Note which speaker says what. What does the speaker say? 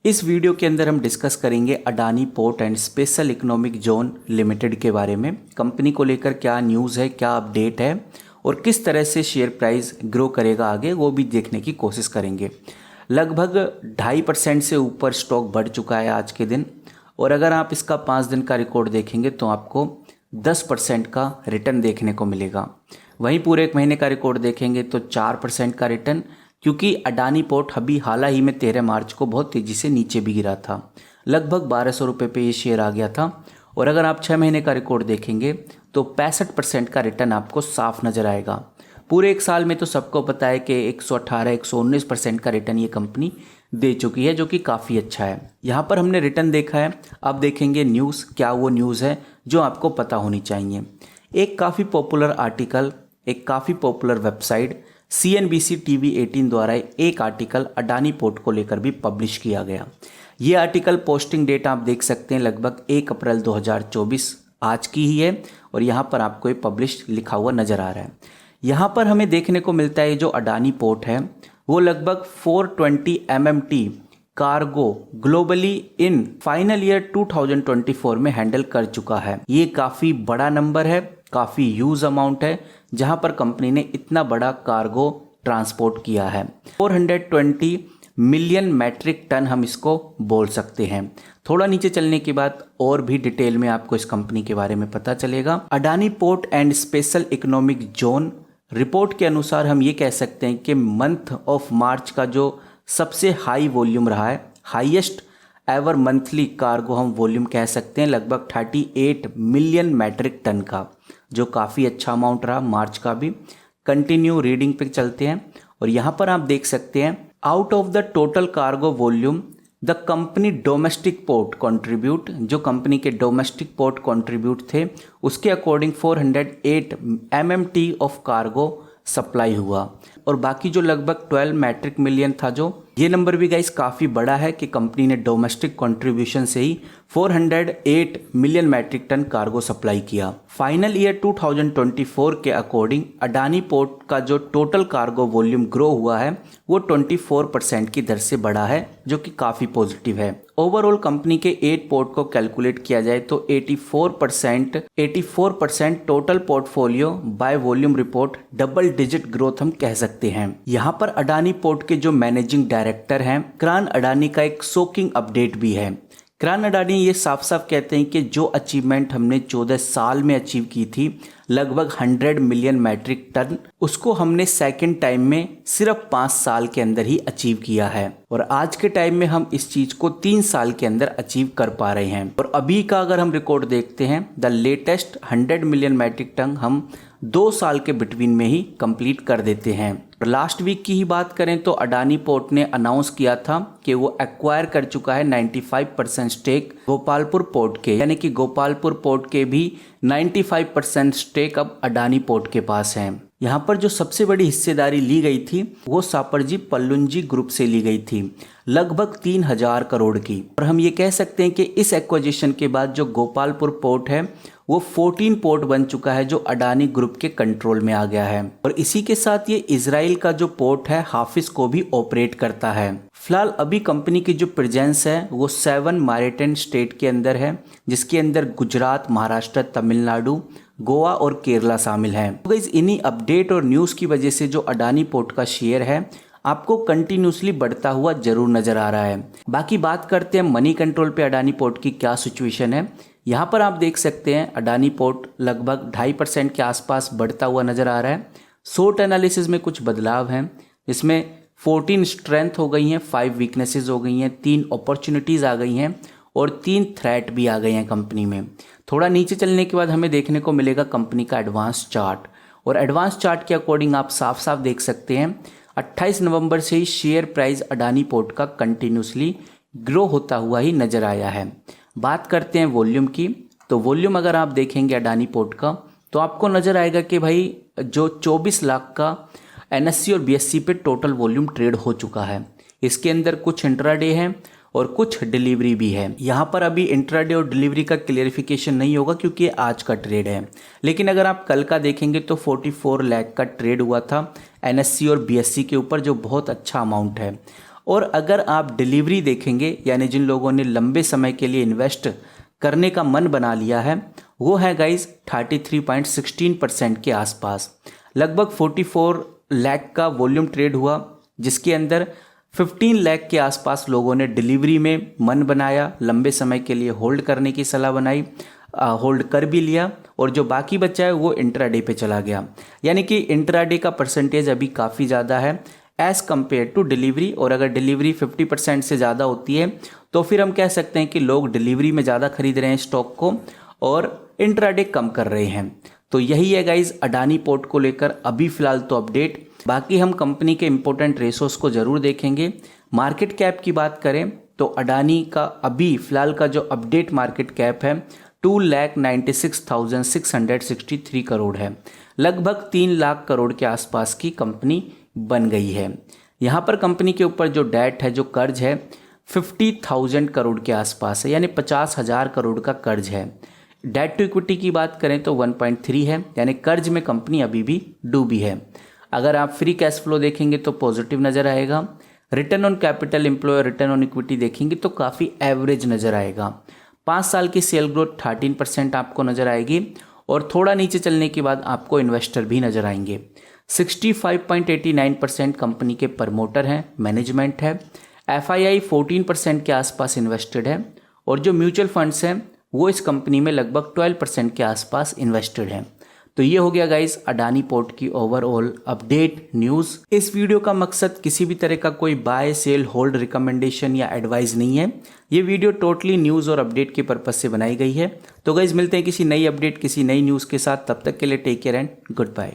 Speaker 1: इस वीडियो के अंदर हम डिस्कस करेंगे Adani port and special economic zone limited के बारे में। कंपनी को लेकर क्या न्यूज़ है, क्या अपडेट है और किस तरह से शेयर प्राइस ग्रो करेगा आगे, वो भी देखने की कोशिश करेंगे। लगभग 2.5% से ऊपर स्टॉक बढ़ चुका है आज के दिन, और अगर आप इसका 5 दिन का रिकॉर्ड देखेंगे तो आपको 10% का रिटर्न देखने को मिलेगा। वहीं पूरे 1 महीने का रिकॉर्ड देखेंगे तो 4% का रिटर्न, क्योंकि अडानी पोर्ट अभी हाल ही में 13 मार्च को बहुत तेज़ी से नीचे भी गिरा था। लगभग 1200 रुपये पे ये शेयर आ गया था। और अगर आप 6 महीने का रिकॉर्ड देखेंगे तो 65% का रिटर्न आपको साफ नज़र आएगा। पूरे 1 साल में तो सबको पता है कि 118-119% का रिटर्न ये कंपनी दे चुकी है, जो कि काफ़ी अच्छा है। यहाँ पर हमने रिटर्न देखा है। अब देखेंगे न्यूज़, क्या वो न्यूज़ है जो आपको पता होनी चाहिए। एक काफ़ी पॉपुलर आर्टिकल, एक काफ़ी पॉपुलर वेबसाइट CNBC TV 18 द्वारा एक आर्टिकल अडानी पोर्ट को लेकर भी पब्लिश किया गया। ये आर्टिकल पोस्टिंग डेट आप देख सकते हैं लगभग 1 अप्रैल 2024 आज की ही है, और यहाँ पर आपको ये पब्लिश लिखा हुआ नज़र आ रहा है। यहाँ पर हमें देखने को मिलता है जो अडानी पोर्ट है वो लगभग 420 MMT cargo globally in final year 2024 में हैंडल कर चुका है। ये काफ़ी बड़ा नंबर है, काफ़ी ह्यूज अमाउंट है जहां पर कंपनी ने इतना बड़ा कार्गो ट्रांसपोर्ट किया है। 420 मिलियन मैट्रिक टन हम इसको बोल सकते हैं। थोड़ा नीचे चलने के बाद और भी डिटेल में आपको इस कंपनी के बारे में पता चलेगा। Adani port and special economic zone report के अनुसार हम ये कह सकते हैं कि मंथ ऑफ मार्च का जो सबसे हाई वॉल्यूम रहा है, हाईएस्ट एवर मंथली कार्गो हम वॉल्यूम कह सकते हैं, लगभग 38 मिलियन मैट्रिक टन का, जो काफ़ी अच्छा अमाउंट रहा मार्च का भी। कंटिन्यू रीडिंग पे चलते हैं और यहाँ पर आप देख सकते हैं out of the total cargo volume the company domestic port contribute, जो कंपनी के डोमेस्टिक पोर्ट कंट्रीब्यूट थे उसके according 408 MMT of cargo supply हुआ, और बाकी जो लगभग 12 मैट्रिक मिलियन था, जो ये नंबर भी गाइस काफ़ी बड़ा है कि कंपनी ने डोमेस्टिक कंट्रीब्यूशन से ही 408 million metric ton cargo supply किया। फाइनल ईयर 2024 के अकॉर्डिंग अडानी पोर्ट का जो टोटल कार्गो वॉल्यूम ग्रो हुआ है वो 24% की दर से बढ़ा है, जो कि काफ़ी पॉजिटिव है। ओवरऑल कंपनी के 8 पोर्ट को कैलकुलेट किया जाए तो 84% total portfolio by volume report double digit growth हम कह सकते हैं। यहाँ पर अडानी पोर्ट के जो मैनेजिंग डायरेक्टर हैं किरण अडानी का एक शॉकिंग अपडेट भी है। किरण अडानी ये साफ साफ कहते हैं कि जो अचीवमेंट हमने 14 साल में अचीव की थी, लगभग 100 मिलियन मैट्रिक टन, उसको हमने सेकंड टाइम में सिर्फ 5 साल के अंदर ही अचीव किया है, और आज के टाइम में हम इस चीज को 3 साल के अंदर अचीव कर पा रहे हैं। और अभी का अगर हम रिकॉर्ड देखते हैं, the latest 100 million metric ton हम 2 साल के बिटवीन में ही कंप्लीट कर देते हैं। लास्ट वीक की ही बात करें तो अडानी पोर्ट ने अनाउंस किया था कि वो एक्वायर कर चुका है 95% स्टेक गोपालपुर पोर्ट के, यानी कि गोपालपुर पोर्ट के भी 95% स्टेक अब अडानी पोर्ट के पास है। यहाँ पर जो सबसे बड़ी हिस्सेदारी ली गई थी वो सापरजी पल्लुंजी ग्रुप से ली गई थी, लगभग 3000 करोड़ की। और हम ये कह सकते हैं कि इस एक्विजिशन के बाद जो गोपालपुर पोर्ट है वो 14 पोर्ट बन चुका है, जो अडानी ग्रुप के कंट्रोल में आ गया है। और इसी के साथ ये इजराइल का जो पोर्ट है हाफिज को भी ऑपरेट करता है। फिलहाल अभी कंपनी की जो प्रेजेंस है वो 7 मैरिटाइम स्टेट के अंदर है, जिसके अंदर गुजरात, महाराष्ट्र, तमिलनाडु, गोवा और केरला शामिल हैं। तो गाइस इन्हीं अपडेट और न्यूज़ की वजह से जो अडानी पोर्ट का शेयर है आपको कंटिन्यूसली बढ़ता हुआ जरूर नजर आ रहा है। बाकी बात करते हैं मनी कंट्रोल पे अडानी पोर्ट की क्या सिचुएशन है। यहाँ पर आप देख सकते हैं अडानी पोर्ट लगभग 2.5% के आसपास बढ़ता हुआ नजर आ रहा है। शॉर्ट एनालिसिस में कुछ बदलाव हैं, इसमें 14 स्ट्रेंथ हो गई हैं, 5 वीकनेसेस हो गई हैं, 3 अपॉर्चुनिटीज़ आ गई हैं और 3 थ्रेट भी आ गए हैं कंपनी में। थोड़ा नीचे चलने के बाद हमें देखने को मिलेगा कंपनी का एडवांस चार्ट, और एडवांस चार्ट के अकॉर्डिंग आप साफ साफ देख सकते हैं 28 नवंबर से ही शेयर प्राइस अडानी पोर्ट का कंटिन्यूसली ग्रो होता हुआ ही नजर आया है। बात करते हैं वॉल्यूम की, तो वॉल्यूम अगर आप देखेंगे अडानी पोर्ट का तो आपको नजर आएगा कि भाई जो 24 लाख का NSE और BSE पे टोटल वॉल्यूम ट्रेड हो चुका है। इसके अंदर कुछ इंट्राडे है और कुछ डिलीवरी भी है। यहाँ पर अभी इंट्राडे और डिलीवरी का क्लियरिफिकेशन नहीं होगा क्योंकि आज का ट्रेड है, लेकिन अगर आप कल का देखेंगे तो 44 लाख का ट्रेड हुआ था NSE और BSE के ऊपर, जो बहुत अच्छा अमाउंट है। और अगर आप डिलीवरी देखेंगे, यानी जिन लोगों ने लंबे समय के लिए इन्वेस्ट करने का मन बना लिया है, वो है गाइज 33.16% के आसपास। लगभग 44 लाख का वॉल्यूम ट्रेड हुआ, जिसके अंदर 15 लाख के आसपास लोगों ने डिलीवरी में मन बनाया, लंबे समय के लिए होल्ड करने की सलाह बनाई, होल्ड कर भी लिया, और जो बाकी बचा है वो इंट्राडे पे चला गया। यानी कि इंट्राडे का परसेंटेज अभी काफ़ी ज़्यादा है एज़ कम्पेयर टू डिलीवरी। और अगर डिलीवरी 50% से ज़्यादा होती है तो फिर हम कह सकते हैं कि लोग डिलीवरी में ज़्यादा खरीद रहे हैं स्टॉक को और इंट्राडे कम कर रहे हैं। तो यही है गाइज अडानी पोर्ट को लेकर अभी फ़िलहाल तो अपडेट। बाकी हम कंपनी के इंपॉर्टेंट रेशोस को ज़रूर देखेंगे। मार्केट कैप की बात करें तो अडानी का अभी फ़िलहाल का जो अपडेट मार्केट कैप है 2,96,663 करोड़ है। लगभग 3 लाख करोड़ के आसपास की कंपनी बन गई है। यहाँ पर कंपनी के ऊपर जो डेट है, जो कर्ज है 50,000 करोड़ के आसपास है, यानी 50,000 करोड़ का कर्ज है। डेट टू इक्विटी की बात करें तो 1.3 है, यानी कर्ज में कंपनी अभी भी डूबी है। अगर आप फ्री कैश फ्लो देखेंगे तो पॉजिटिव नज़र आएगा। Return on capital employ, return on equity देखेंगे तो काफ़ी एवरेज नज़र आएगा। 5 साल की सेल ग्रोथ 13% आपको नज़र आएगी, और थोड़ा नीचे चलने के बाद आपको इन्वेस्टर भी नज़र आएंगे। 65.89% कंपनी के प्रमोटर हैं, मैनेजमेंट है। FII 14% के आसपास इन्वेस्टेड है, और जो म्यूचुअल फंड्स हैं वो इस कंपनी में लगभग 12% के आसपास इन्वेस्टेड हैं। तो ये हो गया गाइस अडानी पोर्ट की ओवरऑल अपडेट न्यूज़। इस वीडियो का मकसद किसी भी तरह का कोई बाय सेल होल्ड रिकमेंडेशन या एडवाइस नहीं है। ये वीडियो टोटली न्यूज़ और अपडेट के पर्पज से बनाई गई है। तो गाइस मिलते हैं किसी नई अपडेट, किसी नई न्यूज़ के साथ। तब तक के लिए take care and good bye.